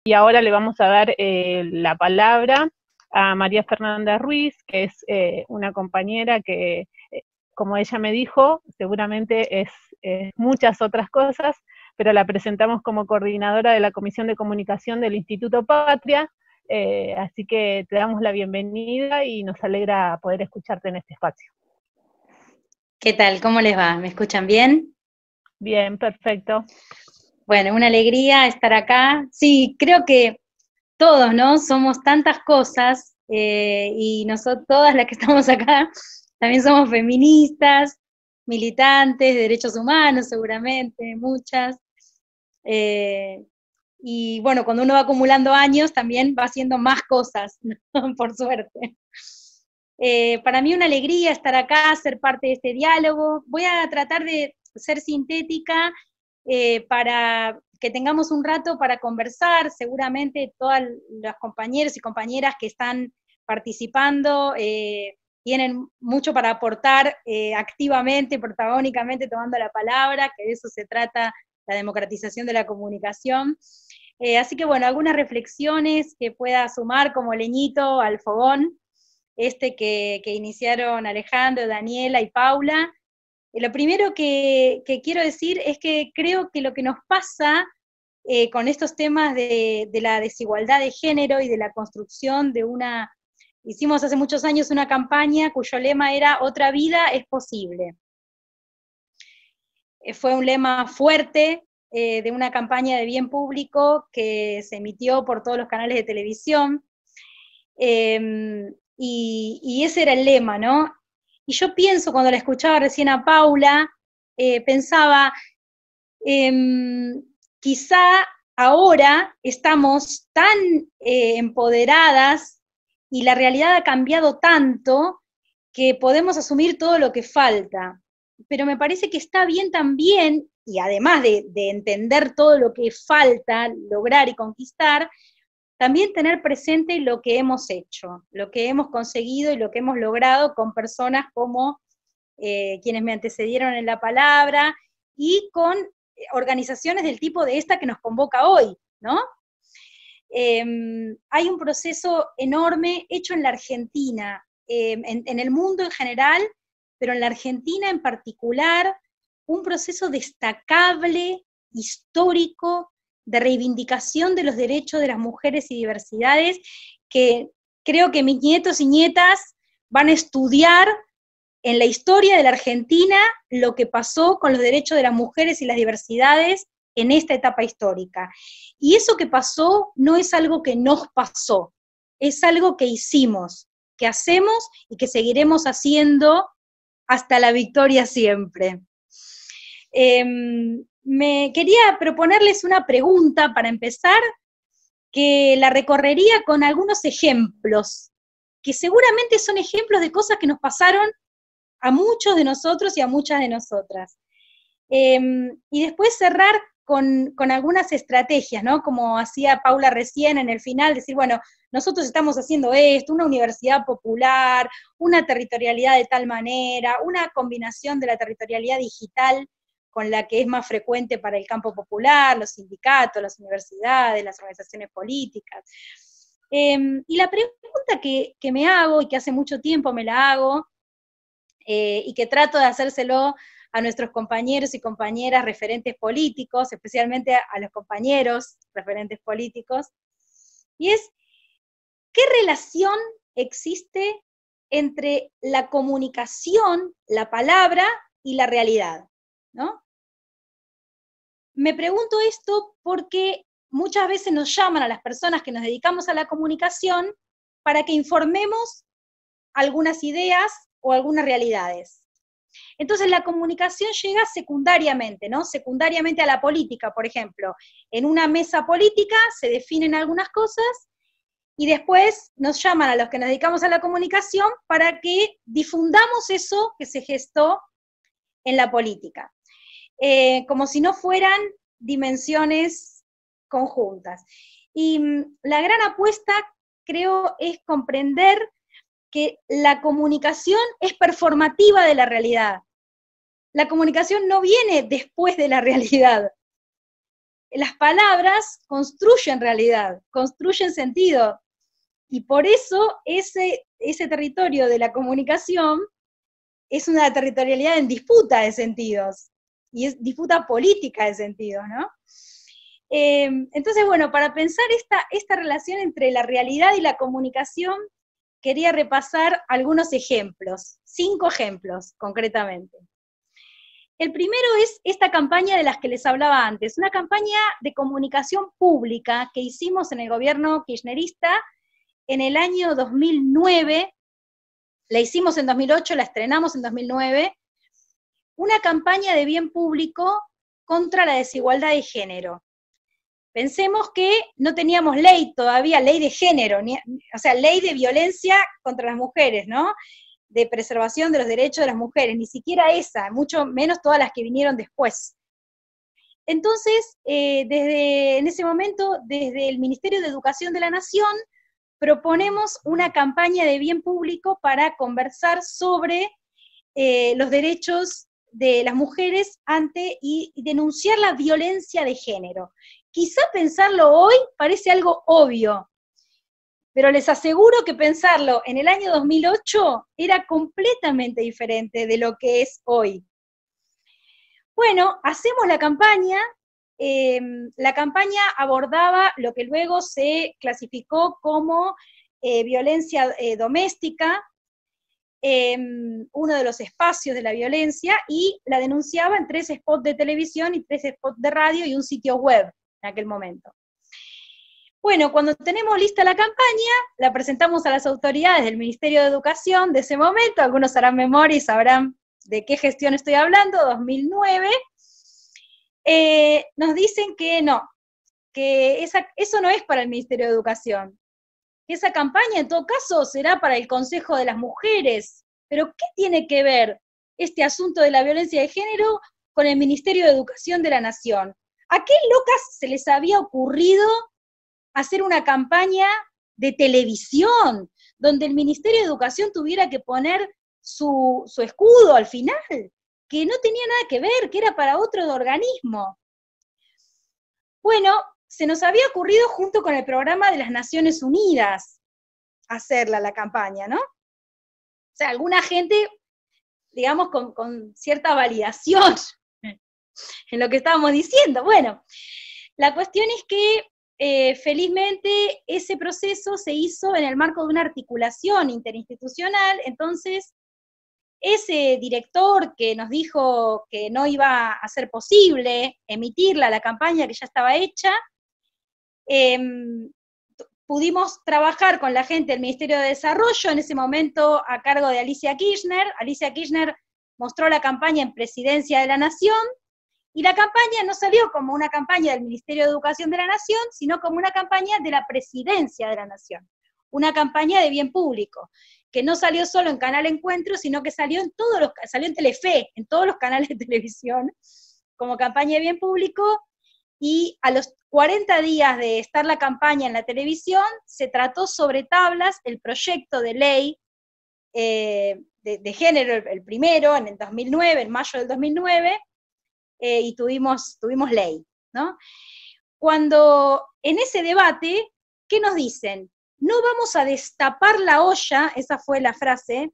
Y ahora le vamos a dar la palabra a María Fernanda Ruiz, que es una compañera que, como ella me dijo, seguramente es muchas otras cosas, pero la presentamos como coordinadora de la Comisión de Comunicación del Instituto Patria, así que te damos la bienvenida y nos alegra poder escucharte en este espacio. ¿Qué tal? ¿Cómo les va? ¿Me escuchan bien? Bien, perfecto. Bueno, una alegría estar acá. Sí, creo que todos, ¿no? Somos tantas cosas y nosotros, todas las que estamos acá, también somos feministas, militantes de derechos humanos, seguramente, muchas. Eh, y bueno, cuando uno va acumulando años, también va haciendo más cosas, ¿no? Por suerte. Para mí una alegría estar acá, ser parte de este diálogo. Voy a tratar de ser sintética para que tengamos un rato para conversar. Seguramente todas las compañeros y compañeras que están participando tienen mucho para aportar activamente, protagónicamente, tomando la palabra, que de eso se trata la democratización de la comunicación. Así que bueno, algunas reflexiones que pueda sumar como leñito al fogón que iniciaron Alejandro, Daniela y Paula. Lo primero que quiero decir es que creo que lo que nos pasa con estos temas de la desigualdad de género y de la construcción de una... Hicimos hace muchos años una campaña cuyo lema era "Otra vida es posible". Fue un lema fuerte de una campaña de bien público que se emitió por todos los canales de televisión. Y ese era el lema, ¿no? Y yo pienso, cuando la escuchaba recién a Paula, pensaba, quizá ahora estamos tan empoderadas y la realidad ha cambiado tanto que podemos asumir todo lo que falta. Pero me parece que está bien también, y además de entender todo lo que falta lograr y conquistar, también tener presente lo que hemos hecho, lo que hemos conseguido y lo que hemos logrado con personas como quienes me antecedieron en la palabra y con organizaciones del tipo de esta que nos convoca hoy, ¿no? Hay un proceso enorme hecho en la Argentina, en el mundo en general, pero en la Argentina en particular, un proceso destacable, histórico, de reivindicación de los derechos de las mujeres y diversidades, que creo que mis nietos y nietas van a estudiar en la historia de la Argentina lo que pasó con los derechos de las mujeres y las diversidades en esta etapa histórica. Y eso que pasó no es algo que nos pasó, es algo que hicimos, que hacemos y que seguiremos haciendo hasta la victoria siempre. Me quería proponerles una pregunta para empezar, que la recorrería con algunos ejemplos, que seguramente son ejemplos de cosas que nos pasaron a muchos de nosotros y a muchas de nosotras. Y después cerrar con algunas estrategias, ¿no? Como hacía Paula recién en el final, decir, bueno, nosotros estamos haciendo esto, una universidad popular, una territorialidad de tal manera, una combinación de la territorialidad digital con la que es más frecuente para el campo popular, los sindicatos, las universidades, las organizaciones políticas. Y la pregunta que me hago, y que hace mucho tiempo me la hago, y que trato de hacérselo a nuestros compañeros y compañeras referentes políticos, especialmente a los compañeros referentes políticos, y es, ¿qué relación existe entre la comunicación, la palabra y la realidad? ¿No? Me pregunto esto porque muchas veces nos llaman a las personas que nos dedicamos a la comunicación para que informemos algunas ideas o algunas realidades. Entonces la comunicación llega secundariamente, ¿no? Secundariamente a la política, por ejemplo. En una mesa política se definen algunas cosas y después nos llaman a los que nos dedicamos a la comunicación para que difundamos eso que se gestó en la política. Como si no fueran dimensiones conjuntas. Y la gran apuesta, creo, es comprender que la comunicación es performativa de la realidad. La comunicación no viene después de la realidad. las palabras construyen realidad, construyen sentido, y por eso ese territorio de la comunicación es una territorialidad en disputa de sentidos, y es disputa política de sentidos, ¿no? Entonces, bueno, para pensar esta relación entre la realidad y la comunicación, quería repasar algunos ejemplos, 5 ejemplos concretamente. El primero es esta campaña de las que les hablaba antes, una campaña de comunicación pública que hicimos en el gobierno kirchnerista en el año 2009, la hicimos en 2008, la estrenamos en 2009, una campaña de bien público contra la desigualdad de género. Pensemos que no teníamos ley todavía, ley de género, o sea, ley de violencia contra las mujeres, ¿no? De preservación de los derechos de las mujeres, ni siquiera esa, mucho menos todas las que vinieron después. Entonces, en ese momento, desde el Ministerio de Educación de la Nación, proponemos una campaña de bien público para conversar sobre los derechos de las mujeres y denunciar la violencia de género. Quizá pensarlo hoy parece algo obvio, pero les aseguro que pensarlo en el año 2008 era completamente diferente de lo que es hoy. Bueno, hacemos la campaña abordaba lo que luego se clasificó como violencia doméstica, uno de los espacios de la violencia, y la denunciaba en 3 spots de televisión y 3 spots de radio y un sitio web en aquel momento. Bueno, cuando tenemos lista la campaña, la presentamos a las autoridades del Ministerio de Educación de ese momento, algunos harán memoria y sabrán de qué gestión estoy hablando, 2009, nos dicen que no, que eso no es para el Ministerio de Educación, que esa campaña en todo caso será para el Consejo de las Mujeres, pero ¿qué tiene que ver este asunto de la violencia de género con el Ministerio de Educación de la Nación? ¿A qué locas se les había ocurrido hacer una campaña de televisión, donde el Ministerio de Educación tuviera que poner su escudo al final, que no tenía nada que ver, que era para otro organismo? Bueno, se nos había ocurrido junto con el programa de las Naciones Unidas hacerla la campaña, ¿no? O sea, alguna gente, digamos, con cierta validación en lo que estábamos diciendo. Bueno, la cuestión es que felizmente ese proceso se hizo en el marco de una articulación interinstitucional, entonces ese director que nos dijo que no iba a ser posible emitirla, la campaña que ya estaba hecha, pudimos trabajar con la gente del Ministerio de Desarrollo, en ese momento a cargo de Alicia Kirchner. Alicia Kirchner mostró la campaña en Presidencia de la Nación, y la campaña no salió como una campaña del Ministerio de Educación de la Nación, sino como una campaña de la Presidencia de la Nación, una campaña de bien público, que no salió solo en Canal Encuentro, sino que salió en Telefe, en todos los canales de televisión, como campaña de bien público, y a los 40 días de estar la campaña en la televisión, se trató sobre tablas el proyecto de ley de género, el primero, en el 2009, en mayo del 2009, y tuvimos ley, ¿no? Cuando en ese debate, ¿qué nos dicen? No vamos a destapar la olla, esa fue la frase,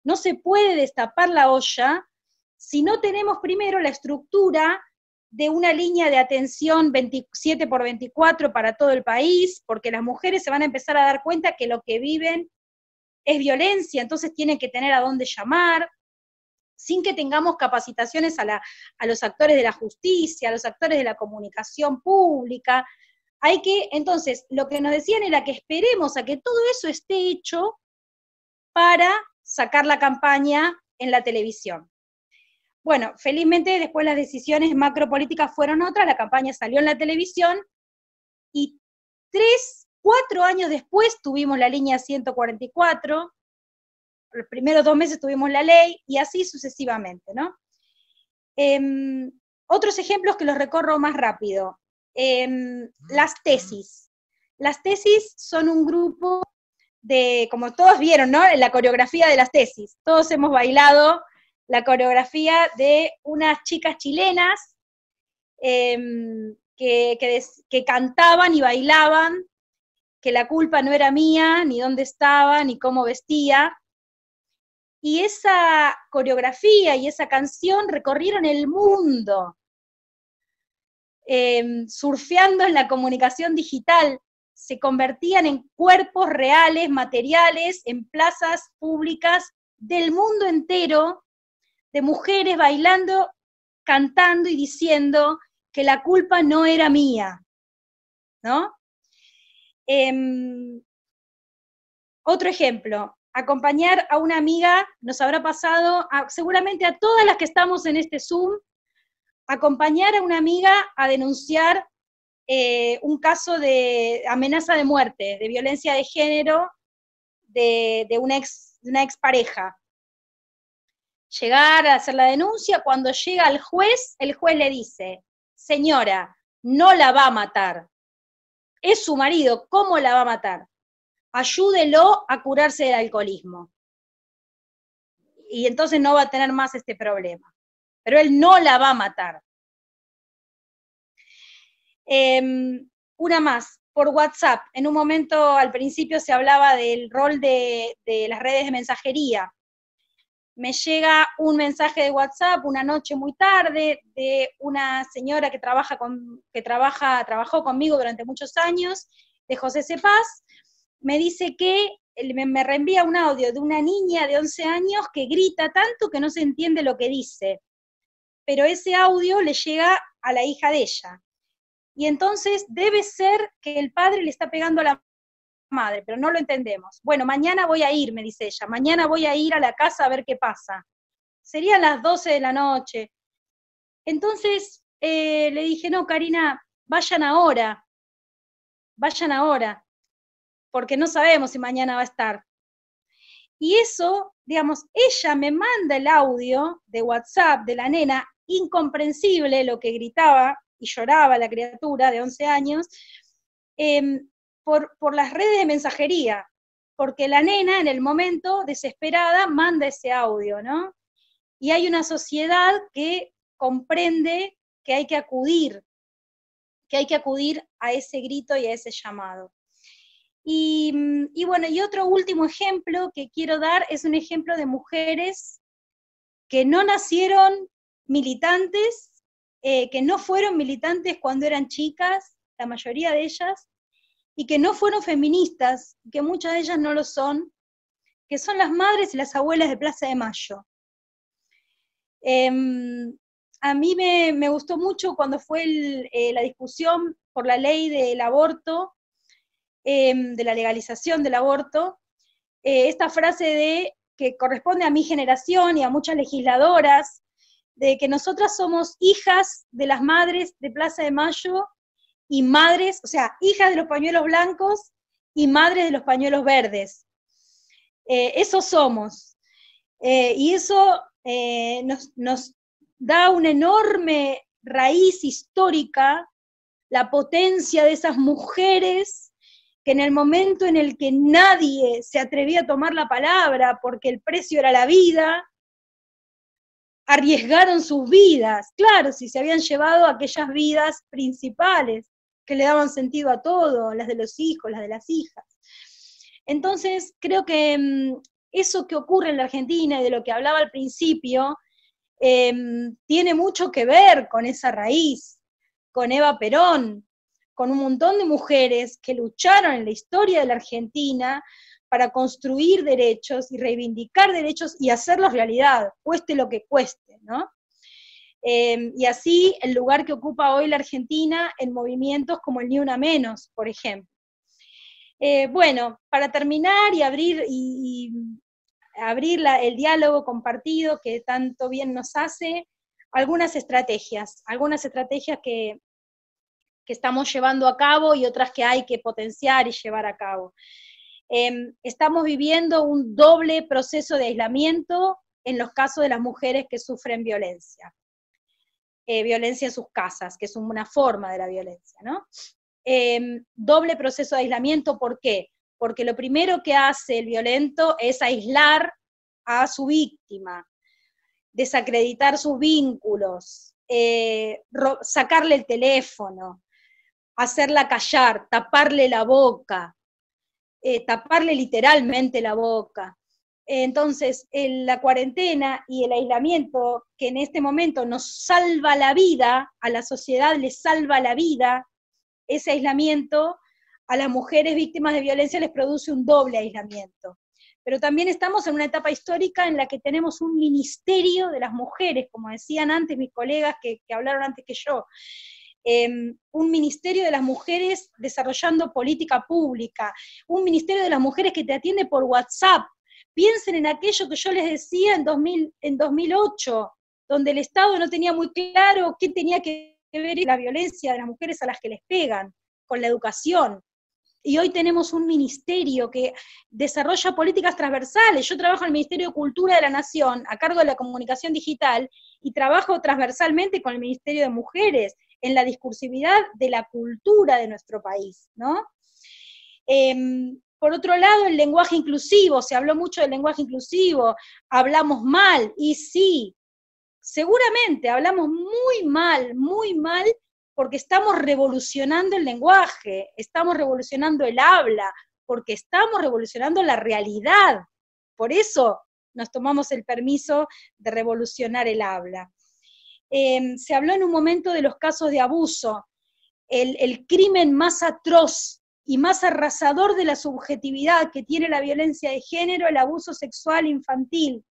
no se puede destapar la olla si no tenemos primero la estructura de una línea de atención 27x24 para todo el país, porque las mujeres se van a empezar a dar cuenta que lo que viven es violencia, entonces tienen que tener a dónde llamar, sin que tengamos capacitaciones a los actores de la justicia, a los actores de la comunicación pública. Entonces, lo que nos decían era que esperemos a que todo eso esté hecho para sacar la campaña en la televisión. Bueno, felizmente después las decisiones macropolíticas fueron otras, la campaña salió en la televisión, y 4 años después tuvimos la línea 144, los primeros 2 meses tuvimos la ley, y así sucesivamente, ¿no? Otros ejemplos que los recorro más rápido. Las tesis. Las tesis son un grupo de, como todos vieron, ¿no? La coreografía de las tesis. Todos hemos bailado la coreografía de unas chicas chilenas que cantaban y bailaban, que la culpa no era mía, ni dónde estaba, ni cómo vestía. Y esa coreografía y esa canción recorrieron el mundo, surfeando en la comunicación digital, se convertían en cuerpos reales, materiales, en plazas públicas del mundo entero, de mujeres bailando, cantando y diciendo que la culpa no era mía, ¿no? Otro ejemplo, acompañar a una amiga, nos habrá pasado, seguramente a todas las que estamos en este Zoom, acompañar a una amiga a denunciar un caso de amenaza de muerte, de violencia de género de una expareja. Llegar a hacer la denuncia, cuando llega el juez le dice, señora, no la va a matar, es su marido, ¿cómo la va a matar? Ayúdelo a curarse del alcoholismo. Y entonces no va a tener más este problema. Pero él no la va a matar. Una más, por WhatsApp. En un momento, al principio, se hablaba del rol de las redes de mensajería. Me llega un mensaje de WhatsApp una noche muy tarde de una señora que trabajó conmigo durante muchos años, de José Cepaz. Me dice que me reenvía un audio de una niña de 11 años que grita tanto que no se entiende lo que dice. Pero ese audio le llega a la hija de ella. Y entonces debe ser que el padre le está pegando a la madre, pero no lo entendemos. Bueno, mañana voy a ir, me dice ella, mañana voy a ir a la casa a ver qué pasa. Serían las 12 de la noche. Entonces le dije, no, Karina, vayan ahora, porque no sabemos si mañana va a estar. Y eso, digamos, ella me manda el audio de WhatsApp de la nena, incomprensible lo que gritaba y lloraba la criatura de 11 años, por las redes de mensajería, porque la nena en el momento, desesperada, manda ese audio, ¿no? Y hay una sociedad que comprende que hay que acudir a ese grito y a ese llamado. Y bueno, y otro último ejemplo que quiero dar es un ejemplo de mujeres que no nacieron militantes, que no fueron militantes cuando eran chicas, la mayoría de ellas, y que no fueron feministas, que muchas de ellas no lo son, que son las madres y las abuelas de Plaza de Mayo. A mí me gustó mucho cuando fue la discusión por la ley del aborto, de la legalización del aborto, esta frase de que corresponde a mi generación y a muchas legisladoras, de que nosotras somos hijas de las madres de Plaza de Mayo y madres, o sea, hijas de los pañuelos blancos y madres de los pañuelos verdes. Eso somos. Y eso nos da una enorme raíz histórica, la potencia de esas mujeres que en el momento en el que nadie se atrevía a tomar la palabra porque el precio era la vida, arriesgaron sus vidas, claro, si se habían llevado aquellas vidas principales que le daban sentido a todo, las de los hijos, las de las hijas. Entonces, creo que eso que ocurre en la Argentina y de lo que hablaba al principio, tiene mucho que ver con esa raíz, con Eva Perón, con un montón de mujeres que lucharon en la historia de la Argentina para construir derechos y reivindicar derechos y hacerlos realidad, cueste lo que cueste, ¿no? Y así el lugar que ocupa hoy la Argentina en movimientos como el Ni Una Menos, por ejemplo. Bueno, para terminar y abrir el diálogo compartido que tanto bien nos hace, algunas estrategias que estamos llevando a cabo y otras que hay que potenciar y llevar a cabo. Estamos viviendo un doble proceso de aislamiento en los casos de las mujeres que sufren violencia. Violencia en sus casas, que es una forma de la violencia, ¿no? Doble proceso de aislamiento, ¿por qué? Porque lo primero que hace el violento es aislar a su víctima, desacreditar sus vínculos, sacarle el teléfono, hacerla callar, taparle la boca, taparle literalmente la boca. Entonces, la cuarentena y el aislamiento, que en este momento nos salva la vida, a la sociedad le salva la vida, ese aislamiento a las mujeres víctimas de violencia les produce un doble aislamiento. Pero también estamos en una etapa histórica en la que tenemos un ministerio de las mujeres, como decían antes mis colegas que hablaron antes que yo, un ministerio de las mujeres desarrollando política pública, un ministerio de las mujeres que te atiende por WhatsApp. Piensen en aquello que yo les decía en 2008, donde el Estado no tenía muy claro qué tenía que ver la violencia de las mujeres a las que les pegan, con la educación. Y hoy tenemos un ministerio que desarrolla políticas transversales. Yo trabajo en el Ministerio de Cultura de la Nación, a cargo de la comunicación digital, y trabajo transversalmente con el Ministerio de Mujeres, en la discursividad de la cultura de nuestro país, ¿no? Por otro lado, el lenguaje inclusivo, se habló mucho del lenguaje inclusivo, hablamos mal, y sí, seguramente hablamos muy mal, porque estamos revolucionando el lenguaje, estamos revolucionando el habla, porque estamos revolucionando la realidad. Por eso nos tomamos el permiso de revolucionar el habla. Se habló en un momento de los casos de abuso, el crimen más atroz y más arrasador de la subjetividad que tiene la violencia de género, el abuso sexual infantil,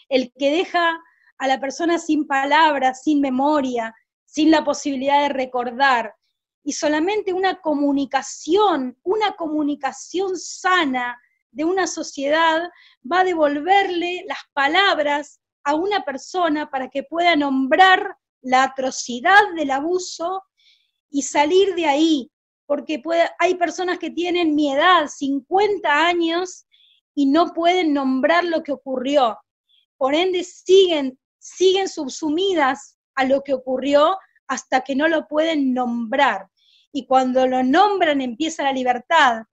el que deja a la persona sin palabras, sin memoria, sin la posibilidad de recordar, y solamente una comunicación sana de una sociedad va a devolverle las palabras a una persona para que pueda nombrar la atrocidad del abuso y salir de ahí, porque hay personas que tienen mi edad, 50 años, y no pueden nombrar lo que ocurrió. Por ende, siguen subsumidas a lo que ocurrió hasta que no lo pueden nombrar. Y cuando lo nombran empieza la libertad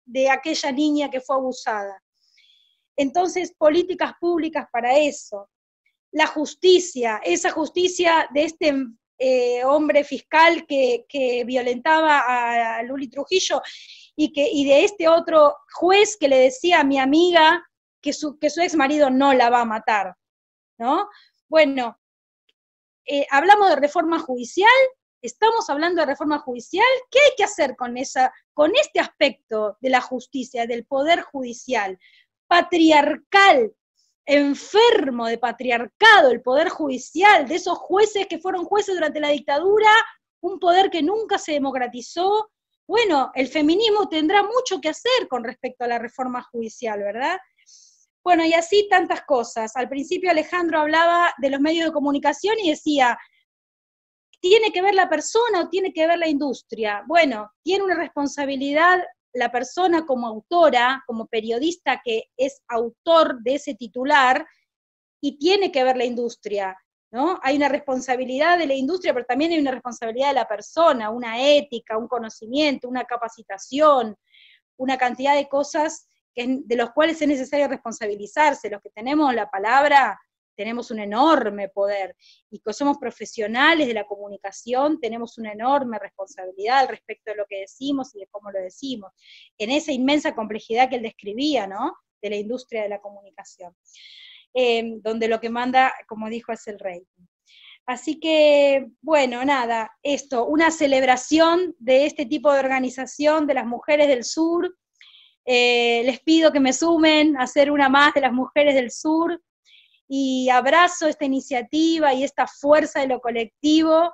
de aquella niña que fue abusada. Entonces, políticas públicas para eso. La justicia, esa justicia de este hombre fiscal que violentaba a Luli Trujillo y de este otro juez que le decía a mi amiga que su ex marido no la va a matar, ¿no? Bueno, hablamos de reforma judicial, estamos hablando de reforma judicial, ¿qué hay que hacer con este aspecto de la justicia, del poder judicial? Patriarcal, enfermo de patriarcado, el poder judicial, de esos jueces que fueron jueces durante la dictadura, un poder que nunca se democratizó. Bueno, el feminismo tendrá mucho que hacer con respecto a la reforma judicial, ¿verdad? Bueno, y así tantas cosas. Al principio Alejandro hablaba de los medios de comunicación y decía, ¿tiene que ver la persona o tiene que ver la industria? Bueno, tiene una responsabilidad la persona como autora, como periodista que es autor de ese titular, y tiene que ver la industria, ¿no? Hay una responsabilidad de la industria, pero también hay una responsabilidad de la persona, una ética, un conocimiento, una capacitación, una cantidad de cosas de los cuales es necesario responsabilizarse. Los que tenemos la palabra tenemos un enorme poder, y que somos profesionales de la comunicación tenemos una enorme responsabilidad al respecto de lo que decimos y de cómo lo decimos, en esa inmensa complejidad que él describía, ¿no?, de la industria de la comunicación, donde lo que manda, como dijo, es el rating. Así que, bueno, nada, una celebración de este tipo de organización de las mujeres del sur. Les pido que me sumen a ser una más de las mujeres del sur, y abrazo esta iniciativa y esta fuerza de lo colectivo,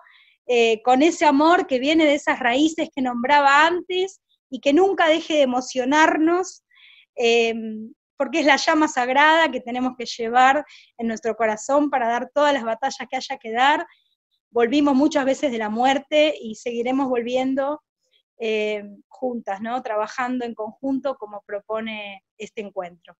con ese amor que viene de esas raíces que nombraba antes, y que nunca deje de emocionarnos, porque es la llama sagrada que tenemos que llevar en nuestro corazón para dar todas las batallas que haya que dar. Volvimos muchas veces de la muerte y seguiremos volviendo juntas, ¿no?, trabajando en conjunto como propone este encuentro.